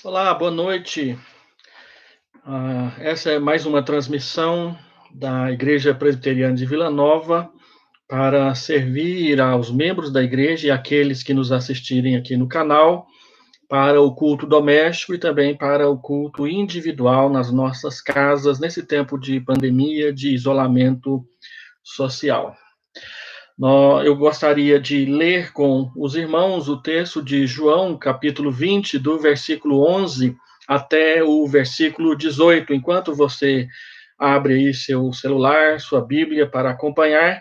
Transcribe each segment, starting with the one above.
Olá, boa noite. Essa é mais uma transmissão da Igreja Presbiteriana de Vila Nova para servir aos membros da igreja e aqueles que nos assistirem aqui no canal para o culto doméstico e também para o culto individual nas nossas casas nesse tempo de pandemia, de isolamento social. Eu gostaria de ler com os irmãos o texto de João, capítulo 20, do versículo 11 até o versículo 18. Enquanto você abre aí seu celular, sua Bíblia para acompanhar,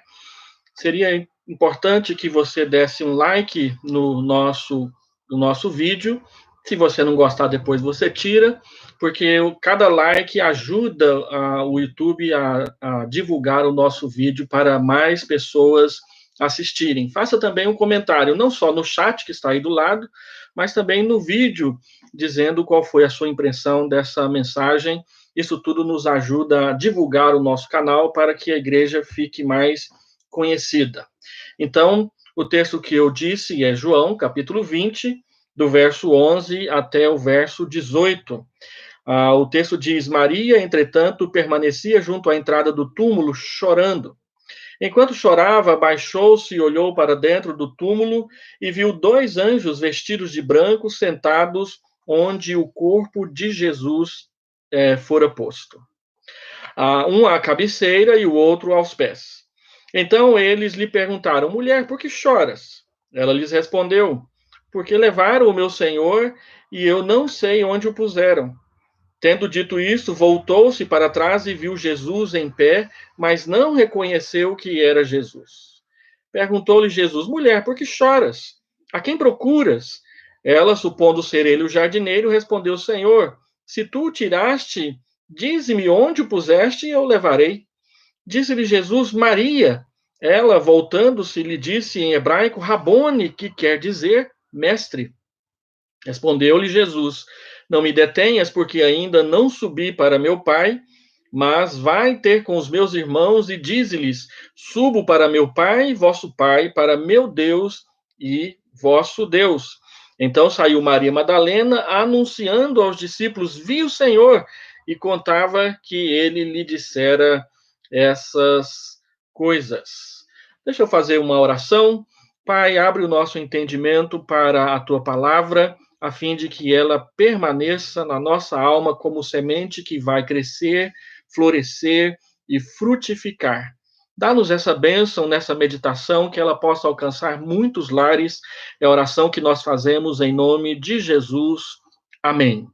seria importante que você desse um like no nosso vídeo. Se você não gostar, depois você tira, porque cada like ajuda o YouTube a divulgar o nosso vídeo para mais pessoas assistirem. Faça também um comentário, não só no chat que está aí do lado, mas também no vídeo, dizendo qual foi a sua impressão dessa mensagem. Isso tudo nos ajuda a divulgar o nosso canal para que a igreja fique mais conhecida. Então, o texto que eu disse é João, capítulo 20, do verso 11 até o verso 18. O texto diz: Maria, entretanto, permanecia junto à entrada do túmulo, chorando. Enquanto chorava, baixou-se e olhou para dentro do túmulo e viu dois anjos vestidos de branco sentados onde o corpo de Jesus fora posto. Um à cabeceira e o outro aos pés. Então eles lhe perguntaram: Mulher, por que choras? Ela lhes respondeu: Porque levaram o meu Senhor e eu não sei onde o puseram. Tendo dito isso, voltou-se para trás e viu Jesus em pé, mas não reconheceu que era Jesus. Perguntou-lhe Jesus: Mulher, por que choras? A quem procuras? Ela, supondo ser ele o jardineiro, respondeu: Senhor, se tu o tiraste, dize-me onde o puseste e eu o levarei. Disse-lhe Jesus: Maria. Ela, voltando-se, lhe disse em hebraico: Rabone, que quer dizer mestre. Respondeu-lhe Jesus: Não me detenhas, porque ainda não subi para meu Pai, mas vai ter com os meus irmãos e dize-lhes: Subo para meu Pai, vosso Pai, para meu Deus e vosso Deus. Então saiu Maria Madalena, anunciando aos discípulos: Vi o Senhor, e contava que ele lhe dissera essas coisas. Deixa eu fazer uma oração. Pai, abre o nosso entendimento para a tua palavra, a fim de que ela permaneça na nossa alma como semente que vai crescer, florescer e frutificar. Dá-nos essa bênção nessa meditação, que ela possa alcançar muitos lares. É a oração que nós fazemos em nome de Jesus. Amém.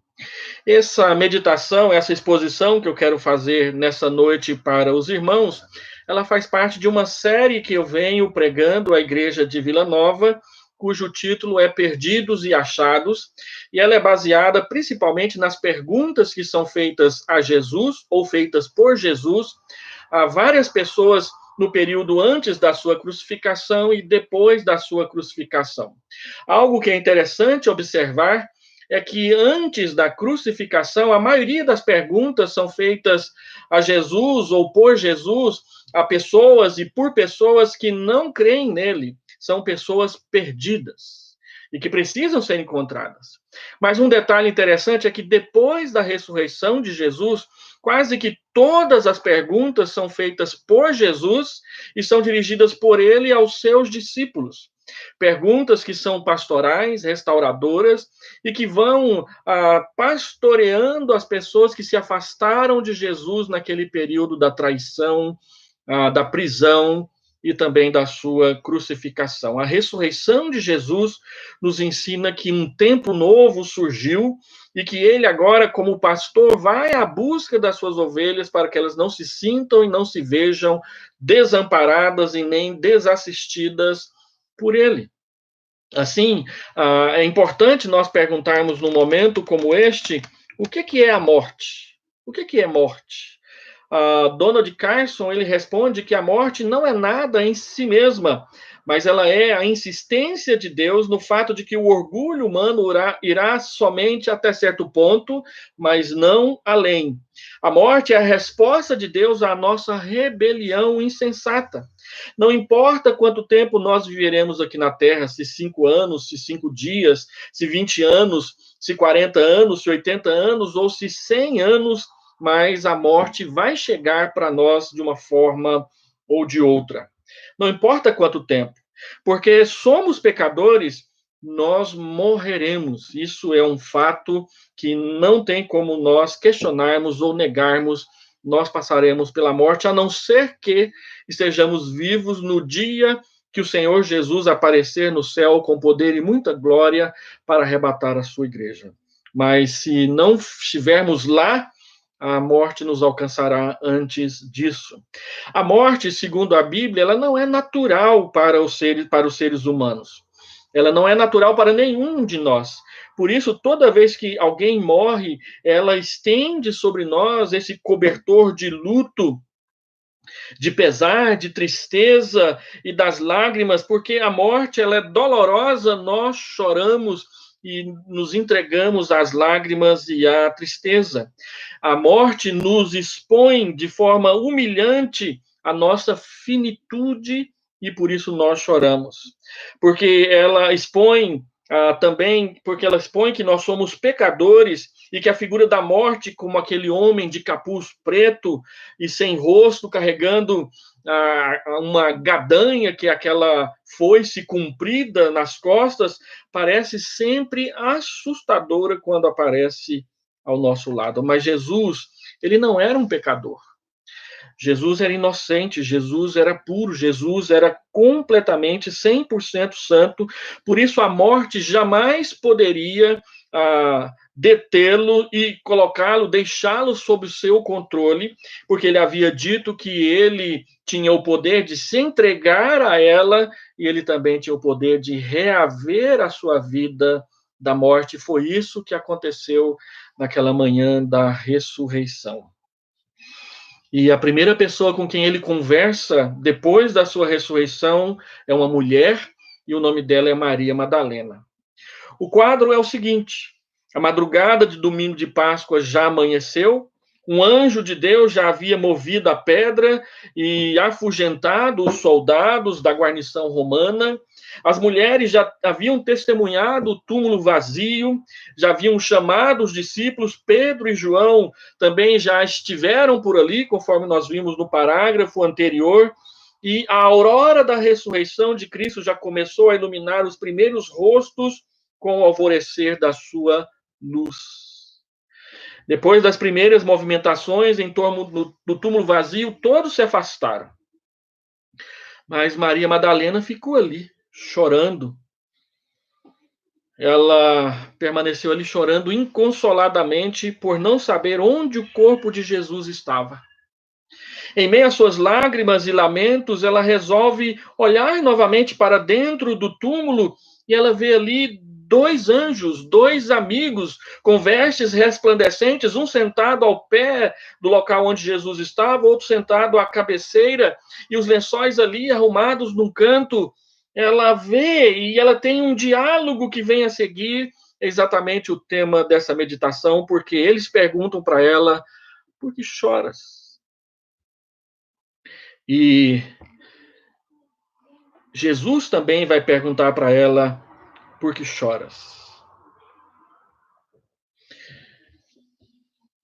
Essa meditação, essa exposição que eu quero fazer nessa noite para os irmãos, ela faz parte de uma série que eu venho pregando à Igreja de Vila Nova, cujo título é Perdidos e Achados, e ela é baseada principalmente nas perguntas que são feitas a Jesus, ou feitas por Jesus, a várias pessoas no período antes da sua crucificação e depois da sua crucificação. Algo que é interessante observar é que antes da crucificação, a maioria das perguntas são feitas a Jesus ou por Jesus a pessoas e por pessoas que não creem nele. São pessoas perdidas e que precisam ser encontradas. Mas um detalhe interessante é que depois da ressurreição de Jesus, quase que todas as perguntas são feitas por Jesus e são dirigidas por ele aos seus discípulos. Perguntas que são pastorais, restauradoras e que vão pastoreando as pessoas que se afastaram de Jesus naquele período da traição, da prisão e também da sua crucificação. A ressurreição de Jesus nos ensina que um tempo novo surgiu e que ele agora, como pastor, vai à busca das suas ovelhas para que elas não se sintam e não se vejam desamparadas e nem desassistidas por ele. Assim, é importante nós perguntarmos num momento como este, o que é a morte? O que é morte? Donald Carson, ele responde que a morte não é nada em si mesma, mas ela é a insistência de Deus no fato de que o orgulho humano irá somente até certo ponto, mas não além. A morte é a resposta de Deus à nossa rebelião insensata. Não importa quanto tempo nós viveremos aqui na Terra, se 5 anos, se 5 dias, se 20 anos, se 40 anos, se 80 anos ou se 100 anos, mas a morte vai chegar para nós de uma forma ou de outra. Não importa quanto tempo, porque somos pecadores, nós morreremos. Isso é um fato que não tem como nós questionarmos ou negarmos. Nós passaremos pela morte, a não ser que estejamos vivos no dia que o Senhor Jesus aparecer no céu com poder e muita glória para arrebatar a sua igreja. Mas se não estivermos lá, a morte nos alcançará antes disso. A morte, segundo a Bíblia, ela não é natural para os seres humanos. Ela não é natural para nenhum de nós. Por isso, toda vez que alguém morre, ela estende sobre nós esse cobertor de luto, de pesar, de tristeza e das lágrimas, porque a morte ela é dolorosa, nós choramos e nos entregamos às lágrimas e à tristeza. A morte nos expõe de forma humilhante a nossa finitude e por isso nós choramos. Porque ela expõe também, porque ela expõe que nós somos pecadores e que a figura da morte, como aquele homem de capuz preto e sem rosto, carregando uma gadanha, que é aquela foice comprida nas costas, parece sempre assustadora quando aparece ao nosso lado. Mas Jesus, ele não era um pecador. Jesus era inocente, Jesus era puro, Jesus era completamente 100% santo, por isso a morte jamais poderia detê-lo e colocá-lo, deixá-lo sob o seu controle, porque ele havia dito que ele tinha o poder de se entregar a ela e ele também tinha o poder de reaver a sua vida da morte. Foi isso que aconteceu naquela manhã da ressurreição. E a primeira pessoa com quem ele conversa depois da sua ressurreição é uma mulher, e o nome dela é Maria Madalena. O quadro é o seguinte: a madrugada de domingo de Páscoa já amanheceu, um anjo de Deus já havia movido a pedra e afugentado os soldados da guarnição romana. As mulheres já haviam testemunhado o túmulo vazio, já haviam chamado os discípulos, Pedro e João também já estiveram por ali, conforme nós vimos no parágrafo anterior. E a aurora da ressurreição de Cristo já começou a iluminar os primeiros rostos com o alvorecer da sua luz. Depois das primeiras movimentações em torno do túmulo vazio, todos se afastaram. Mas Maria Madalena ficou ali, chorando. Ela permaneceu ali chorando inconsoladamente por não saber onde o corpo de Jesus estava. Em meio às suas lágrimas e lamentos, ela resolve olhar novamente para dentro do túmulo e ela vê ali dois anjos, dois amigos, com vestes resplandecentes, um sentado ao pé do local onde Jesus estava, outro sentado à cabeceira, e os lençóis ali arrumados num canto. Ela vê e ela tem um diálogo que vem a seguir, exatamente o tema dessa meditação, porque eles perguntam para ela: por que choras? E Jesus também vai perguntar para ela: por que choras?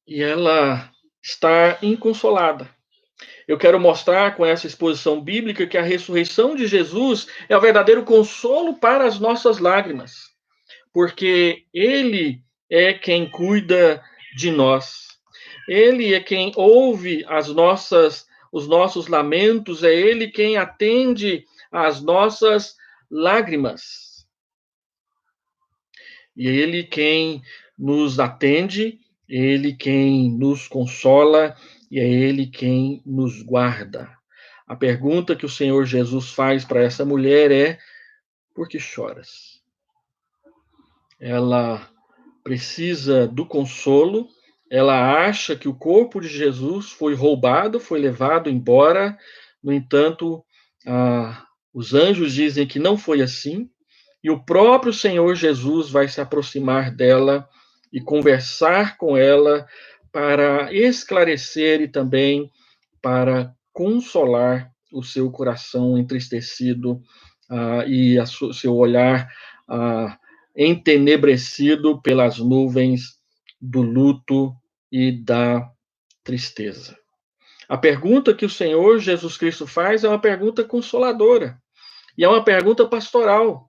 E ela está inconsolada. Eu quero mostrar com essa exposição bíblica que a ressurreição de Jesus é o verdadeiro consolo para as nossas lágrimas, porque Ele é quem cuida de nós. Ele é quem ouve os nossos lamentos, é Ele quem atende às nossas lágrimas. E é Ele quem nos atende, Ele quem nos consola e é Ele quem nos guarda. A pergunta que o Senhor Jesus faz para essa mulher é: por que choras? Ela precisa do consolo, Ela acha que o corpo de Jesus foi roubado, foi levado embora. No entanto, os anjos dizem que não foi assim. E o próprio Senhor Jesus vai se aproximar dela e conversar com ela para esclarecer e também para consolar o seu coração entristecido e seu olhar entenebrecido pelas nuvens do luto e da tristeza. A pergunta que o Senhor Jesus Cristo faz é uma pergunta consoladora e é uma pergunta pastoral,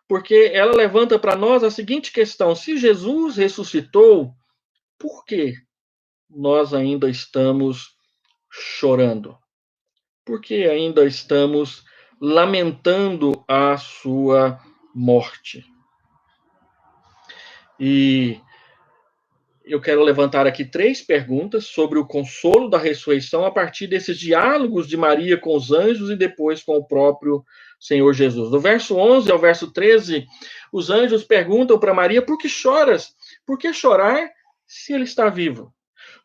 porque ela levanta para nós a seguinte questão: se Jesus ressuscitou, por que nós ainda estamos chorando? Por que ainda estamos lamentando a sua morte? E eu quero levantar aqui 3 perguntas sobre o consolo da ressurreição a partir desses diálogos de Maria com os anjos e depois com o próprio Senhor Jesus. Do verso 11 ao verso 13, os anjos perguntam para Maria: por que choras? Por que chorar se ele está vivo?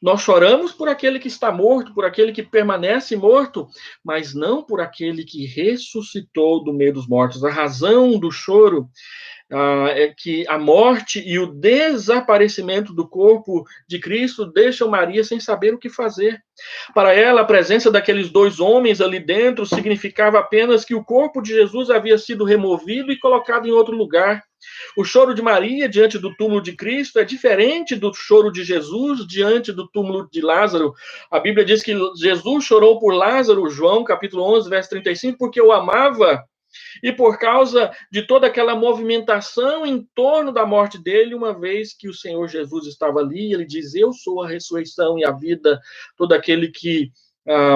Nós choramos por aquele que está morto, por aquele que permanece morto, mas não por aquele que ressuscitou do meio dos mortos. A razão do choro é que a morte e o desaparecimento do corpo de Cristo deixam Maria sem saber o que fazer. Para ela, a presença daqueles 2 homens ali dentro significava apenas que o corpo de Jesus havia sido removido e colocado em outro lugar. O choro de Maria diante do túmulo de Cristo é diferente do choro de Jesus diante do túmulo de Lázaro. A Bíblia diz que Jesus chorou por Lázaro, João capítulo 11, verso 35, porque o amava. E por causa de toda aquela movimentação em torno da morte dele, uma vez que o Senhor Jesus estava ali, ele diz: eu sou a ressurreição e a vida, todo aquele que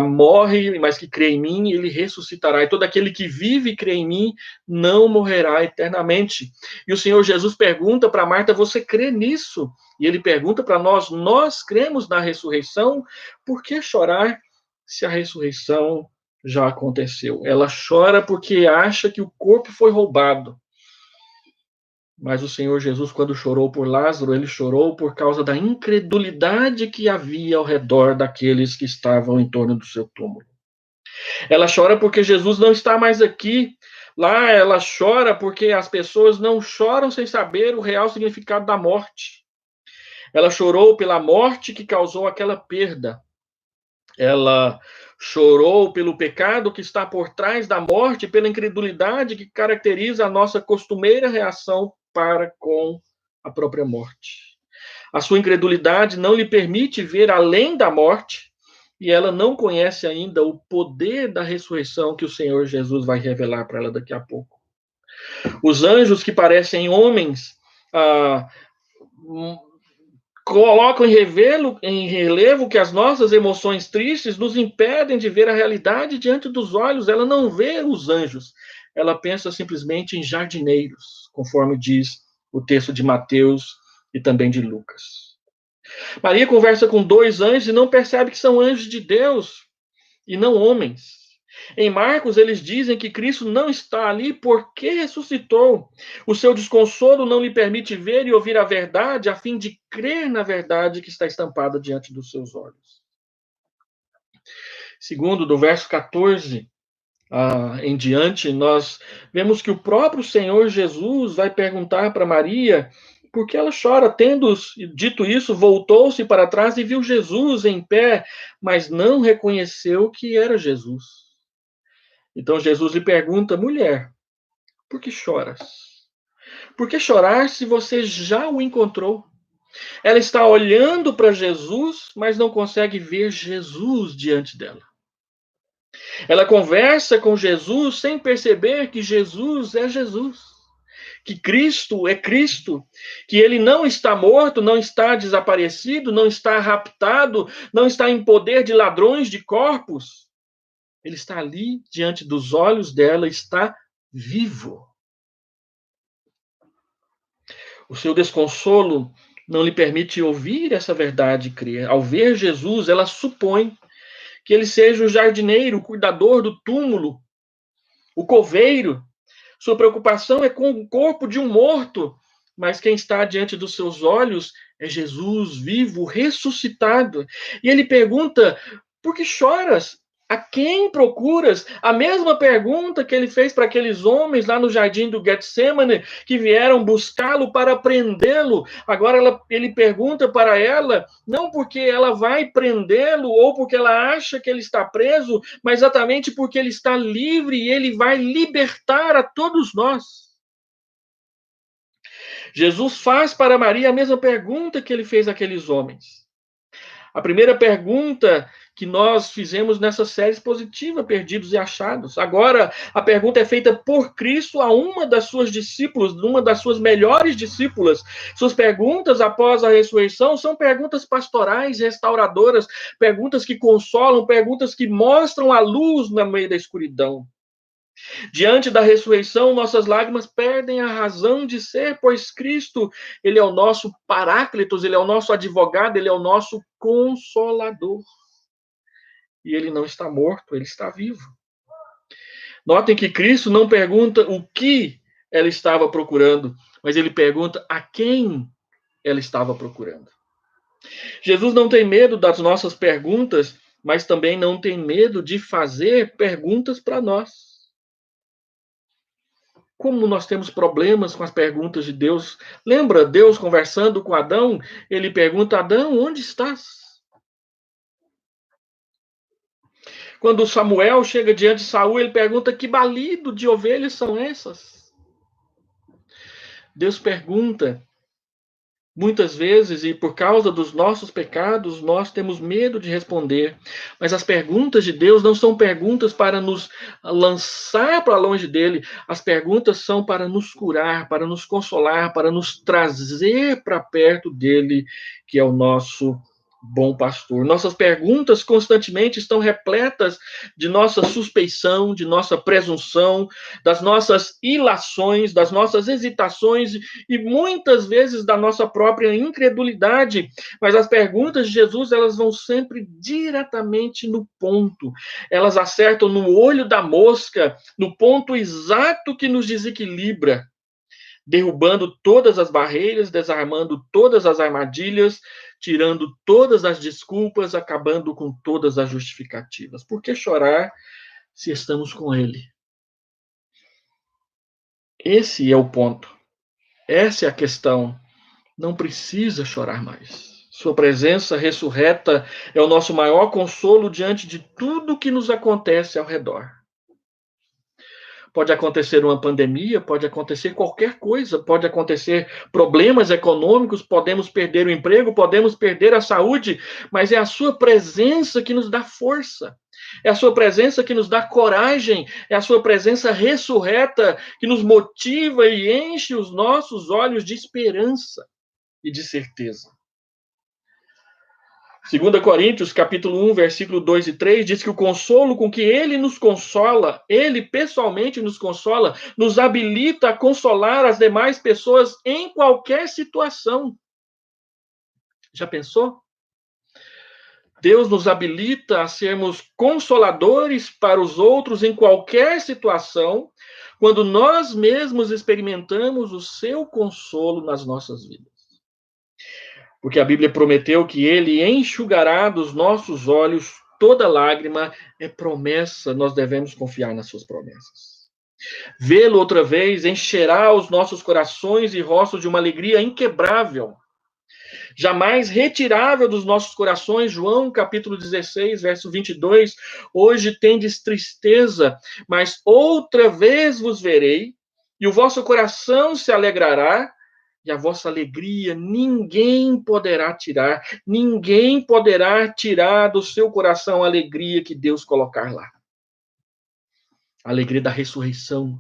morre, mas que crê em mim, ele ressuscitará, e todo aquele que vive e crê em mim, não morrerá eternamente. E o Senhor Jesus pergunta para Marta: você crê nisso? E ele pergunta para nós cremos na ressurreição, por que chorar se a ressurreição já aconteceu? Ela chora porque acha que o corpo foi roubado. Mas o Senhor Jesus, quando chorou por Lázaro, ele chorou por causa da incredulidade que havia ao redor daqueles que estavam em torno do seu túmulo. Ela chora porque Jesus não está mais aqui. Lá ela chora porque as pessoas não choram sem saber o real significado da morte. Ela chorou pela morte que causou aquela perda. Ela chorou pelo pecado que está por trás da morte, pela incredulidade que caracteriza a nossa costumeira reação para com a própria morte. A sua incredulidade não lhe permite ver além da morte, e ela não conhece ainda o poder da ressurreição que o Senhor Jesus vai revelar para ela daqui a pouco. Os anjos que parecem homens colocam em relevo que as nossas emoções tristes nos impedem de ver a realidade diante dos olhos. Ela não vê os anjos, ela pensa simplesmente em jardineiros, conforme diz o texto de Mateus e também de Lucas. Maria conversa com 2 anjos e não percebe que são anjos de Deus e não homens. Em Marcos, eles dizem que Cristo não está ali porque ressuscitou. O seu desconsolo não lhe permite ver e ouvir a verdade, a fim de crer na verdade que está estampada diante dos seus olhos. Segundo, do verso 14 em diante, nós vemos que o próprio Senhor Jesus vai perguntar para Maria por que ela chora. Tendo dito isso, voltou-se para trás e viu Jesus em pé, mas não reconheceu que era Jesus. Então Jesus lhe pergunta: mulher, por que choras? Por que chorar se você já o encontrou? Ela está olhando para Jesus, mas não consegue ver Jesus diante dela. Ela conversa com Jesus sem perceber que Jesus é Jesus, que Cristo é Cristo, que ele não está morto, não está desaparecido, não está raptado, não está em poder de ladrões de corpos. Ele está ali diante dos olhos dela, está vivo. O seu desconsolo não lhe permite ouvir essa verdade e crer. Ao ver Jesus, ela supõe que ele seja o jardineiro, o cuidador do túmulo, o coveiro. Sua preocupação é com o corpo de um morto, mas quem está diante dos seus olhos é Jesus vivo, ressuscitado. E ele pergunta: por que choras? A quem procuras? A mesma pergunta que ele fez para aqueles homens lá no jardim do Getsemane, que vieram buscá-lo para prendê-lo. Agora ele pergunta para ela, não porque ela vai prendê-lo ou porque ela acha que ele está preso, mas exatamente porque ele está livre e ele vai libertar a todos nós. Jesus faz para Maria a mesma pergunta que ele fez àqueles homens. A primeira pergunta que nós fizemos nessa série expositiva, Perdidos e Achados. Agora, a pergunta é feita por Cristo a uma das suas discípulas, uma das suas melhores discípulas. Suas perguntas após a ressurreição são perguntas pastorais, restauradoras, perguntas que consolam, perguntas que mostram a luz no meio da escuridão. Diante da ressurreição, nossas lágrimas perdem a razão de ser, pois Cristo, ele é o nosso Paráclitos, ele é o nosso advogado, ele é o nosso consolador. E ele não está morto, ele está vivo. Notem que Cristo não pergunta o que ela estava procurando, mas ele pergunta a quem ela estava procurando. Jesus não tem medo das nossas perguntas, mas também não tem medo de fazer perguntas para nós. Como nós temos problemas com as perguntas de Deus. Lembra Deus conversando com Adão? Ele pergunta: Adão, onde estás? Quando Samuel chega diante de Saul, ele pergunta: que balido de ovelhas são essas? Deus pergunta. Muitas vezes, e por causa dos nossos pecados, nós temos medo de responder. Mas as perguntas de Deus não são perguntas para nos lançar para longe dele. As perguntas são para nos curar, para nos consolar, para nos trazer para perto dele, que é o nosso bom pastor. Nossas perguntas constantemente estão repletas de nossa suspeição, de nossa presunção, das nossas ilações, das nossas hesitações e muitas vezes da nossa própria incredulidade. Mas as perguntas de Jesus, elas vão sempre diretamente no ponto. Elas acertam no olho da mosca, no ponto exato que nos desequilibra, derrubando todas as barreiras, desarmando todas as armadilhas, tirando todas as desculpas, acabando com todas as justificativas. Por que chorar se estamos com Ele? Esse é o ponto. Essa é a questão. Não precisa chorar mais. Sua presença ressurreta é o nosso maior consolo diante de tudo que nos acontece ao redor. Pode acontecer uma pandemia, pode acontecer qualquer coisa, pode acontecer problemas econômicos, podemos perder o emprego, podemos perder a saúde, mas é a sua presença que nos dá força. É a sua presença que nos dá coragem, é a sua presença ressurreta que nos motiva e enche os nossos olhos de esperança e de certeza. 2 Coríntios, capítulo 1, versículo 2 e 3, diz que o consolo com que ele nos consola, ele pessoalmente nos consola, nos habilita a consolar as demais pessoas em qualquer situação. Já pensou? Deus nos habilita a sermos consoladores para os outros em qualquer situação, quando nós mesmos experimentamos o seu consolo nas nossas vidas. Porque a Bíblia prometeu que ele enxugará dos nossos olhos toda lágrima, é promessa, nós devemos confiar nas suas promessas. Vê-lo outra vez encherá os nossos corações e rostos de uma alegria inquebrável, jamais retirável dos nossos corações. João, capítulo 16, verso 22, hoje tendes tristeza, mas outra vez vos verei, e o vosso coração se alegrará, e a vossa alegria ninguém poderá tirar do seu coração a alegria que Deus colocar lá. A alegria da ressurreição.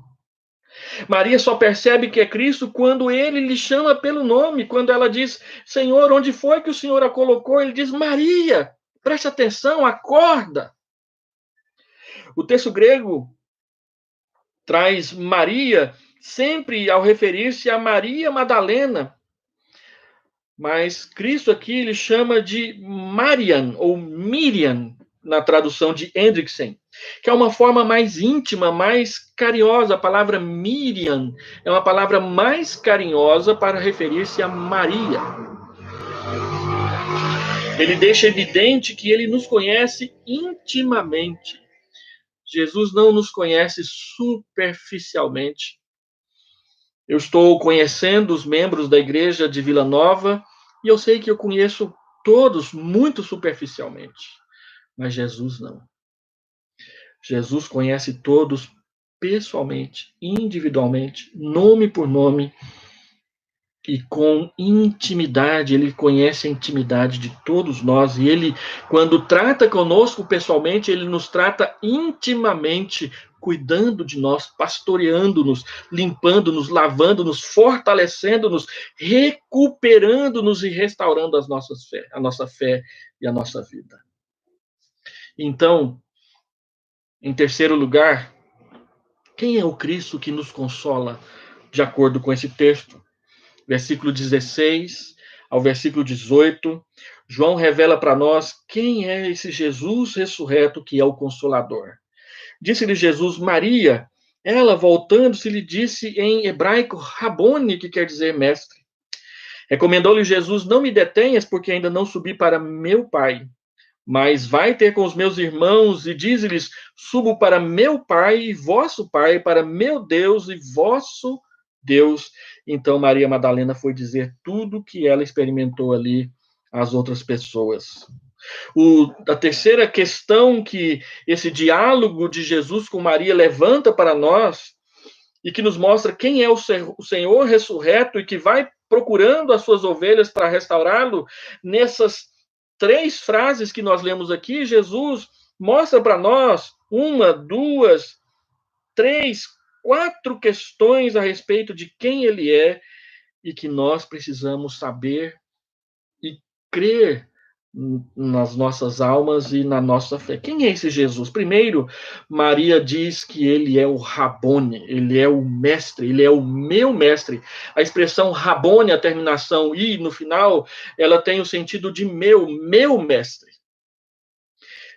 Maria só percebe que é Cristo quando ele lhe chama pelo nome, quando ela diz: Senhor, onde foi que o Senhor a colocou? Ele diz: Maria, preste atenção, acorda. O texto grego traz Maria sempre ao referir-se a Maria Madalena, mas Cristo aqui ele chama de Mariam ou Miriam, na tradução de Hendrickson, que é uma forma mais íntima, mais carinhosa. A palavra Miriam é uma palavra mais carinhosa para referir-se a Maria. Ele deixa evidente que ele nos conhece intimamente. Jesus não nos conhece superficialmente. Eu estou conhecendo os membros da igreja de Vila Nova e eu sei que eu conheço todos muito superficialmente, mas Jesus não. Jesus conhece todos pessoalmente, individualmente, nome por nome e com intimidade. Ele conhece a intimidade de todos nós e ele, quando trata conosco pessoalmente, ele nos trata intimamente, cuidando de nós, pastoreando-nos, limpando-nos, lavando-nos, fortalecendo-nos, recuperando-nos e restaurando a nossa fé e a nossa vida. Então, em terceiro lugar, quem é o Cristo que nos consola, de acordo com esse texto? Versículo 16 ao versículo 18, João revela para nós quem é esse Jesus ressurreto que é o Consolador. Disse-lhe Jesus, Maria. Ela, voltando-se, lhe disse em hebraico, Rabone, que quer dizer mestre. Recomendou-lhe Jesus, não me detenhas, porque ainda não subi para meu Pai. Mas vai ter com os meus irmãos e diz-lhes, subo para meu Pai e vosso Pai, para meu Deus e vosso Deus. Então Maria Madalena foi dizer tudo que ela experimentou ali às outras pessoas. A terceira questão que esse diálogo de Jesus com Maria levanta para nós e que nos mostra quem é o Senhor ressurreto e que vai procurando as suas ovelhas para restaurá-lo, nessas 3 frases que nós lemos aqui, Jesus mostra para nós 1, 2, 3, 4 questões a respeito de quem ele é e que nós precisamos saber e crer nas nossas almas e na nossa fé. Quem é esse Jesus? Primeiro, Maria diz que ele é o Rabone, ele é o mestre, ele é o meu mestre. A expressão Rabone, a terminação i no final, ela tem o sentido de meu mestre.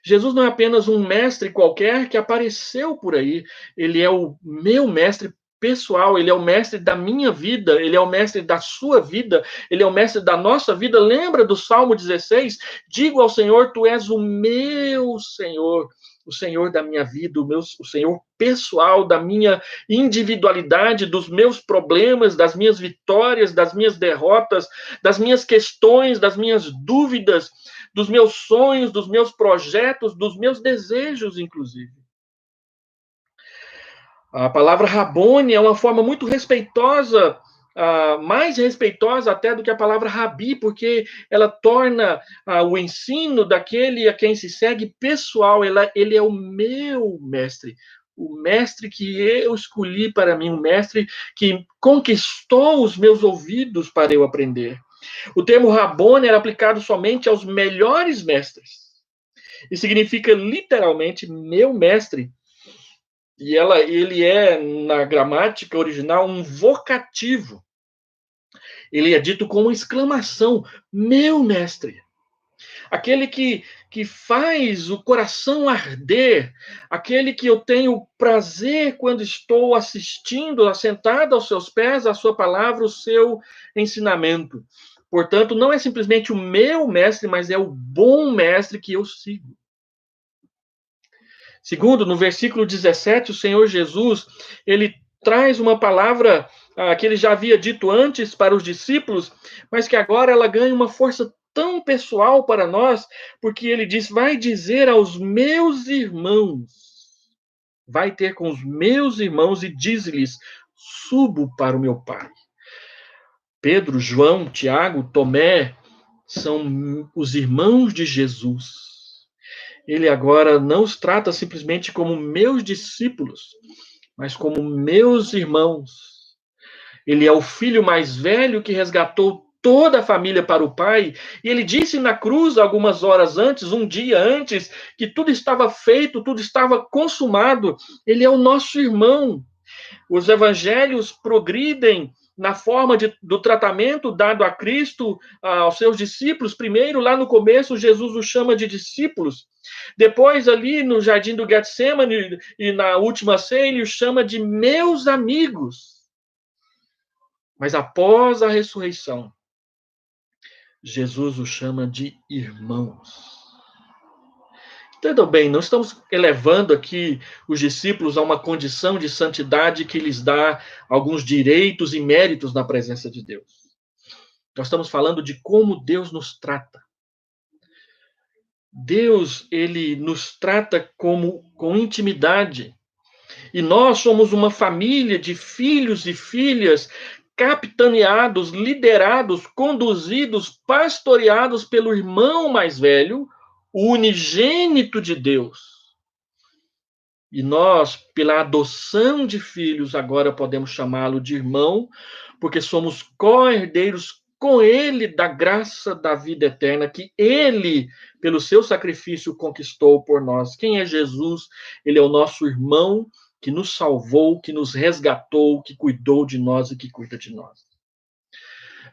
Jesus não é apenas um mestre qualquer que apareceu por aí, ele é o meu mestre pessoal, ele é o mestre da minha vida, ele é o mestre da sua vida, ele é o mestre da nossa vida. Lembra do Salmo 16? Digo ao Senhor, tu és o meu Senhor, o Senhor da minha vida, o Senhor pessoal, da minha individualidade, dos meus problemas, das minhas vitórias, das minhas derrotas, das minhas questões, das minhas dúvidas, dos meus sonhos, dos meus projetos, dos meus desejos, inclusive. A palavra Rabone é uma forma muito respeitosa, mais respeitosa até do que a palavra Rabi, porque ela torna o ensino daquele a quem se segue pessoal. Ele é o meu mestre, o mestre que eu escolhi para mim, o mestre que conquistou os meus ouvidos para eu aprender. O termo Rabone era aplicado somente aos melhores mestres e significa literalmente meu mestre. E ele é, na gramática original, um vocativo. Ele é dito com uma exclamação, meu mestre. Aquele que faz o coração arder, aquele que eu tenho prazer quando estou assistindo, assentado aos seus pés, a sua palavra, o seu ensinamento. Portanto, não é simplesmente o meu mestre, mas é o bom mestre que eu sigo. Segundo, no versículo 17, o Senhor Jesus, ele traz uma palavra que ele já havia dito antes para os discípulos, mas que agora ela ganha uma força tão pessoal para nós, porque ele diz, vai dizer aos meus irmãos, vai ter com os meus irmãos e diz-lhes, subo para o meu Pai. Pedro, João, Tiago, Tomé, são os irmãos de Jesus. Ele agora não os trata simplesmente como meus discípulos, mas como meus irmãos. Ele é o filho mais velho que resgatou toda a família para o Pai, e ele disse na cruz algumas horas antes, um dia antes, que tudo estava feito, tudo estava consumado. Ele é o nosso irmão. Os evangelhos progridem na forma do tratamento dado a Cristo, aos seus discípulos. Primeiro, lá no começo, Jesus os chama de discípulos. Depois, ali no jardim do Getsemane e na última ceia, ele os chama de meus amigos. Mas após a ressurreição, Jesus os chama de irmãos. Entendam bem, não estamos elevando aqui os discípulos a uma condição de santidade que lhes dá alguns direitos e méritos na presença de Deus. Nós estamos falando de como Deus nos trata. Deus, ele nos trata com intimidade. E nós somos uma família de filhos e filhas capitaneados, liderados, conduzidos, pastoreados pelo irmão mais velho, o unigênito de Deus. E nós, pela adoção de filhos, agora podemos chamá-lo de irmão, porque somos co-herdeiros com ele da graça da vida eterna que ele, pelo seu sacrifício, conquistou por nós. Quem é Jesus? Ele é o nosso irmão que nos salvou, que nos resgatou, que cuidou de nós e que cuida de nós.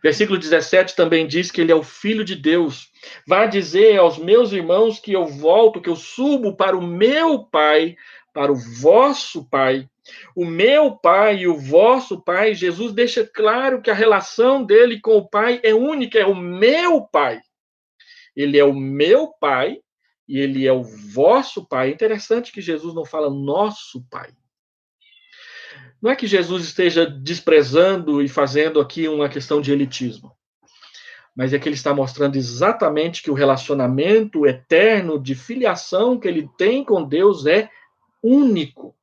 Versículo 17 também diz que ele é o Filho de Deus. Vá dizer aos meus irmãos que eu volto, que eu subo para o meu Pai, para o vosso Pai. O meu Pai e o vosso Pai, Jesus deixa claro que a relação dele com o Pai é única, é o meu Pai. Ele é o meu Pai e ele é o vosso Pai. É interessante que Jesus não fala nosso Pai. Não é que Jesus esteja desprezando e fazendo aqui uma questão de elitismo, mas é que ele está mostrando exatamente que o relacionamento eterno de filiação que ele tem com Deus é único.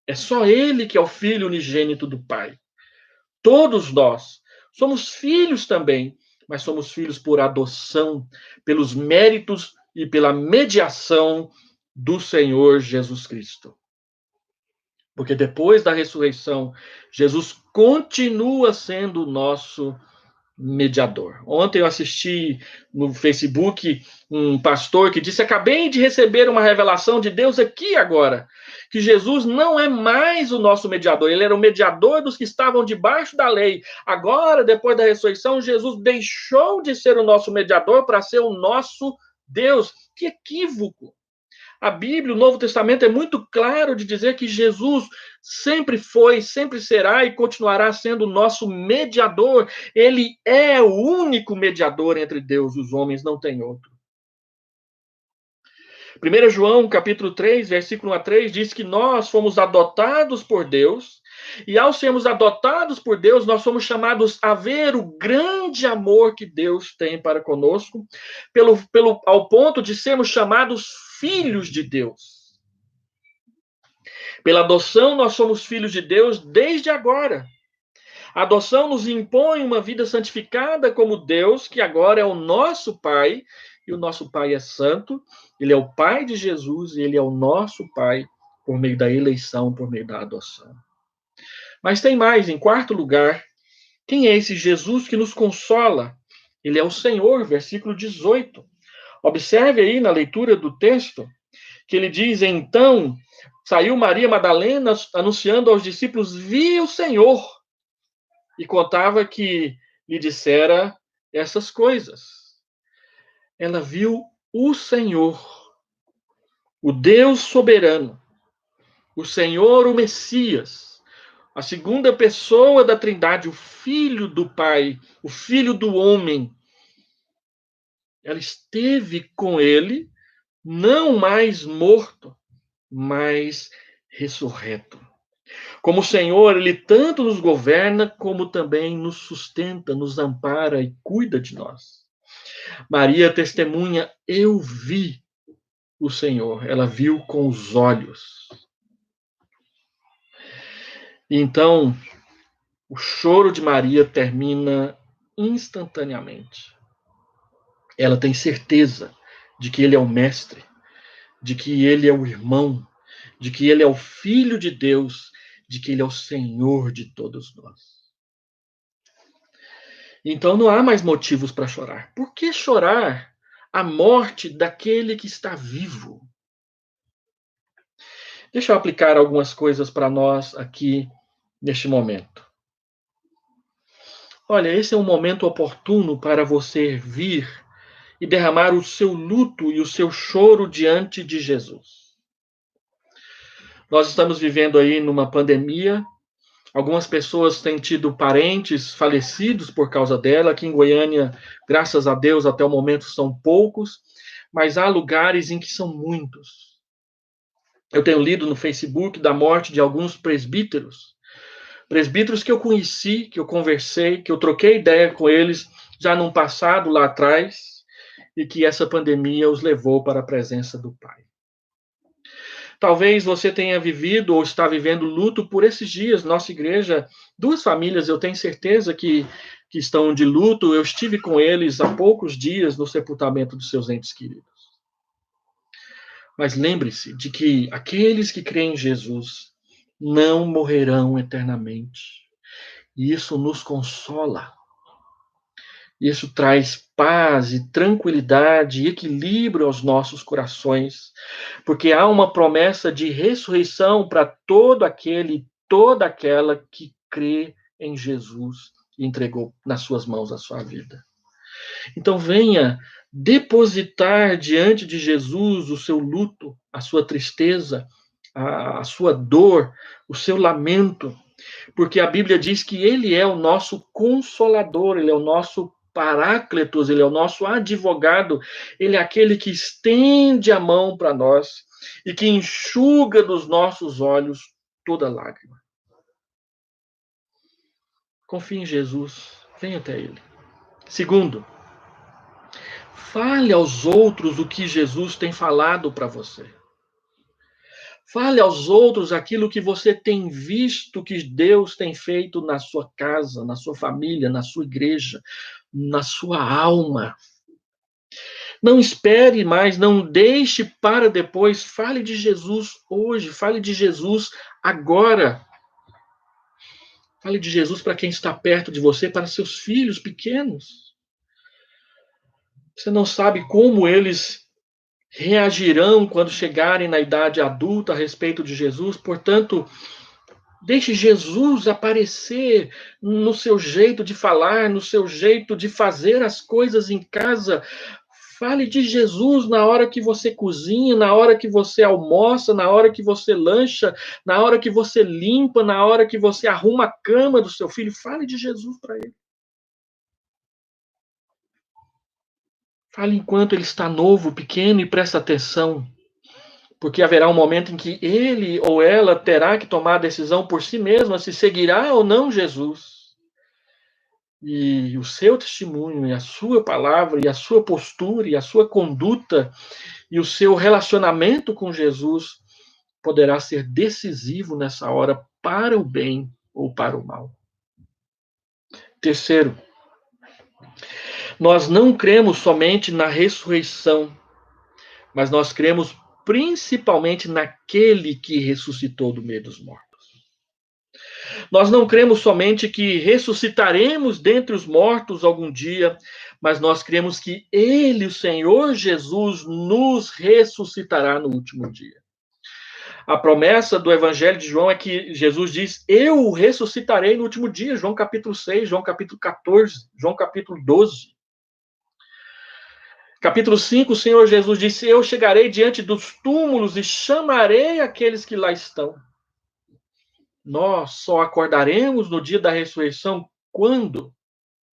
É só ele que é o filho unigênito do Pai. Todos nós somos filhos também, mas somos filhos por adoção, pelos méritos e pela mediação do Senhor Jesus Cristo. Porque depois da ressurreição, Jesus continua sendo o nosso mediador. Ontem eu assisti no Facebook um pastor que disse: acabei de receber uma revelação de Deus aqui agora, que Jesus não é mais o nosso mediador, ele era o mediador dos que estavam debaixo da lei. Agora, depois da ressurreição, Jesus deixou de ser o nosso mediador para ser o nosso Deus. Que equívoco! A Bíblia, o Novo Testamento, é muito claro de dizer que Jesus sempre foi, sempre será e continuará sendo o nosso mediador. Ele é o único mediador entre Deus e os homens, não tem outro. 1 João, capítulo 3, versículo 1 a 3, diz que nós fomos adotados por Deus, e ao sermos adotados por Deus, nós somos chamados a ver o grande amor que Deus tem para conosco, ao ponto de sermos chamados filhos de Deus. Pela adoção, nós somos filhos de Deus desde agora. A adoção nos impõe uma vida santificada como Deus, que agora é o nosso Pai, e o nosso Pai é santo, ele é o Pai de Jesus, e ele é o nosso Pai por meio da eleição, por meio da adoção. Mas tem mais, em quarto lugar, quem é esse Jesus que nos consola? Ele é o Senhor, versículo 18. Observe aí na leitura do texto, que ele diz, então, saiu Maria Madalena anunciando aos discípulos, vi o Senhor, e contava que lhe dissera essas coisas. Ela viu o Senhor, o Deus soberano, o Senhor, o Messias, a segunda pessoa da Trindade, o Filho do Pai, o Filho do homem. Ela esteve com ele, não mais morto, mas ressurreto. Como o Senhor, ele tanto nos governa, como também nos sustenta, nos ampara e cuida de nós. Maria testemunha, eu vi o Senhor, ela viu com os olhos. Então, o choro de Maria termina instantaneamente. Ela tem certeza de que ele é o mestre, de que ele é o irmão, de que ele é o filho de Deus, de que ele é o Senhor de todos nós. Então não há mais motivos para chorar. Por que chorar a morte daquele que está vivo? Deixa eu aplicar algumas coisas para nós aqui neste momento. Olha, esse é um momento oportuno para você vir e derramar o seu luto e o seu choro diante de Jesus. Nós estamos vivendo aí numa pandemia. Algumas pessoas têm tido parentes falecidos por causa dela. Aqui em Goiânia, graças a Deus, até o momento são poucos, mas há lugares em que são muitos. Eu tenho lido no Facebook da morte de alguns presbíteros que eu conheci, que eu conversei, que eu troquei ideia com eles já num passado lá atrás, e que essa pandemia os levou para a presença do Pai. Talvez você tenha vivido ou está vivendo luto por esses dias. Nossa igreja, duas famílias, eu tenho certeza que estão de luto. Eu estive com eles há poucos dias no sepultamento dos seus entes queridos. Mas lembre-se de que aqueles que creem em Jesus não morrerão eternamente. E isso nos consola. Isso traz paz e tranquilidade e equilíbrio aos nossos corações, porque há uma promessa de ressurreição para todo aquele, toda aquela que crê em Jesus e entregou nas suas mãos a sua vida. Então venha depositar diante de Jesus o seu luto, a sua tristeza, a sua dor, o seu lamento, porque a Bíblia diz que ele é o nosso consolador, ele é o nosso paráclitos, ele é o nosso advogado, ele é aquele que estende a mão para nós e que enxuga dos nossos olhos toda lágrima. Confie em Jesus, venha até ele. Segundo, fale aos outros o que Jesus tem falado para você. Fale aos outros aquilo que você tem visto que Deus tem feito na sua casa, na sua família, na sua igreja, na sua alma. Não espere mais, não deixe para depois. Fale de Jesus hoje, fale de Jesus agora. Fale de Jesus para quem está perto de você, para seus filhos pequenos. Você não sabe como eles reagirão quando chegarem na idade adulta a respeito de Jesus, portanto, deixe Jesus aparecer no seu jeito de falar, no seu jeito de fazer as coisas em casa. Fale de Jesus na hora que você cozinha, na hora que você almoça, na hora que você lancha, na hora que você limpa, na hora que você arruma a cama do seu filho. Fale de Jesus para ele. Fale enquanto ele está novo, pequeno, e presta atenção, porque haverá um momento em que ele ou ela terá que tomar a decisão por si mesma se seguirá ou não Jesus. E o seu testemunho, e a sua palavra, e a sua postura, e a sua conduta, e o seu relacionamento com Jesus poderá ser decisivo nessa hora para o bem ou para o mal. Terceiro, nós não cremos somente na ressurreição, mas nós cremos principalmente naquele que ressuscitou do meio dos mortos. Nós não cremos somente que ressuscitaremos dentre os mortos algum dia, mas nós cremos que ele, o Senhor Jesus, nos ressuscitará no último dia. A promessa do Evangelho de João é que Jesus diz: eu o ressuscitarei no último dia. João capítulo 6, João capítulo 14, João capítulo 12. Capítulo 5, o Senhor Jesus disse: eu chegarei diante dos túmulos e chamarei aqueles que lá estão. Nós só acordaremos no dia da ressurreição quando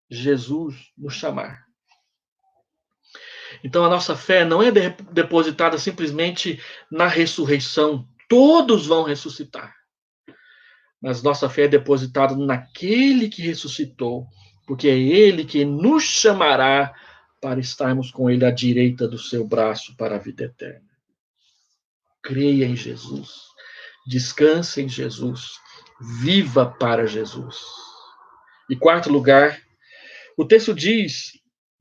Jesus nos chamar. Então a nossa fé não é depositada simplesmente na ressurreição. Todos vão ressuscitar. Mas nossa fé é depositada naquele que ressuscitou, porque é ele que nos chamará para estarmos com ele à direita do seu braço para a vida eterna. Creia em Jesus. Descanse em Jesus. Viva para Jesus. E quarto lugar, o texto diz,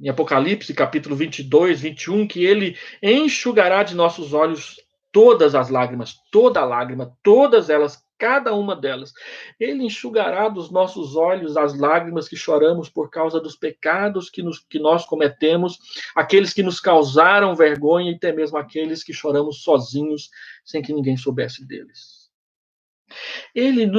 em Apocalipse, capítulo 22, 21, que ele enxugará de nossos olhos todas as lágrimas, toda lágrima, todas elas, cada uma delas. Ele enxugará dos nossos olhos as lágrimas que choramos por causa dos pecados que nós cometemos, aqueles que nos causaram vergonha e até mesmo aqueles que choramos sozinhos, sem que ninguém soubesse deles. Ele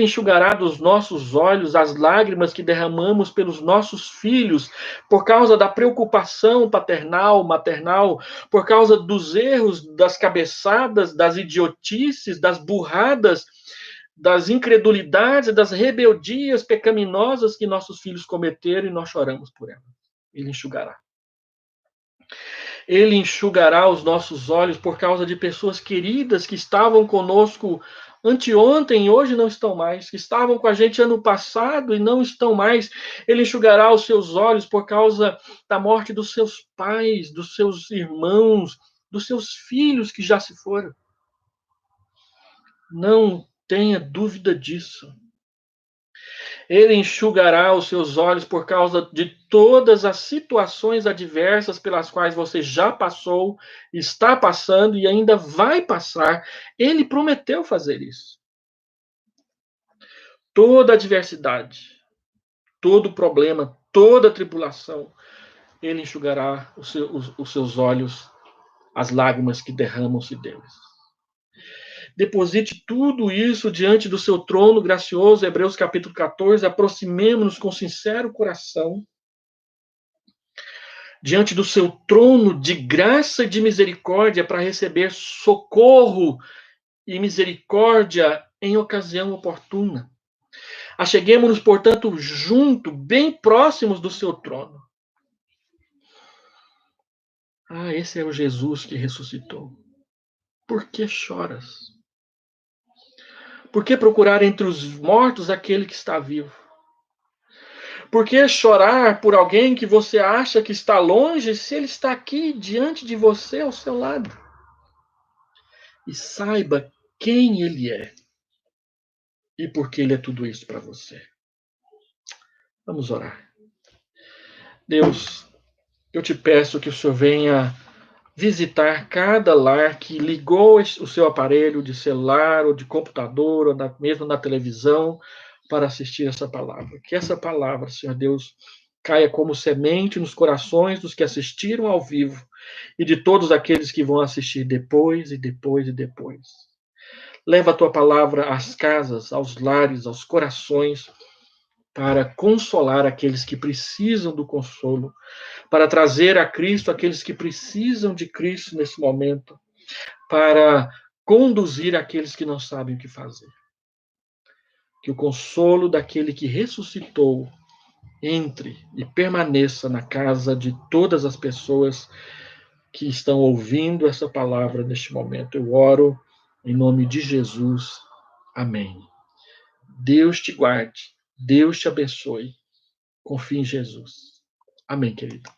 enxugará dos nossos olhos as lágrimas que derramamos pelos nossos filhos, por causa da preocupação paternal, maternal, por causa dos erros, das cabeçadas, das idiotices, das burradas, das incredulidades, das rebeldias pecaminosas que nossos filhos cometeram e nós choramos por elas. Ele enxugará. Ele enxugará os nossos olhos por causa de pessoas queridas que estavam conosco anteontem e hoje não estão mais, que estavam com a gente ano passado e não estão mais. Ele enxugará os seus olhos por causa da morte dos seus pais, dos seus irmãos, dos seus filhos que já se foram. Não tenha dúvida disso. Ele enxugará os seus olhos por causa de todas as situações adversas pelas quais você já passou, está passando e ainda vai passar. Ele prometeu fazer isso. Toda adversidade, todo problema, toda tribulação, ele enxugará os seus olhos, as lágrimas que derramam-se deles. Deposite tudo isso diante do seu trono gracioso, Hebreus capítulo 14. Aproximemo-nos com sincero coração diante do seu trono de graça e de misericórdia para receber socorro e misericórdia em ocasião oportuna. Acheguemo-nos, portanto, junto, bem próximos do seu trono. Ah, esse é o Jesus que ressuscitou. Por que choras? Por que procurar entre os mortos aquele que está vivo? Por que chorar por alguém que você acha que está longe, se ele está aqui diante de você, ao seu lado? E saiba quem ele é e por que ele é tudo isso para você. Vamos orar. Deus, eu te peço que o Senhor venha visitar cada lar que ligou o seu aparelho de celular ou de computador ou mesmo na televisão para assistir essa palavra. Que essa palavra, Senhor Deus, caia como semente nos corações dos que assistiram ao vivo e de todos aqueles que vão assistir depois e depois e depois. Leva a tua palavra às casas, aos lares, aos corações, para consolar aqueles que precisam do consolo, para trazer a Cristo aqueles que precisam de Cristo nesse momento, para conduzir aqueles que não sabem o que fazer. Que o consolo daquele que ressuscitou entre e permaneça na casa de todas as pessoas que estão ouvindo essa palavra neste momento. Eu oro em nome de Jesus. Amém. Deus te guarde. Deus te abençoe. Confie em Jesus. Amém, querido.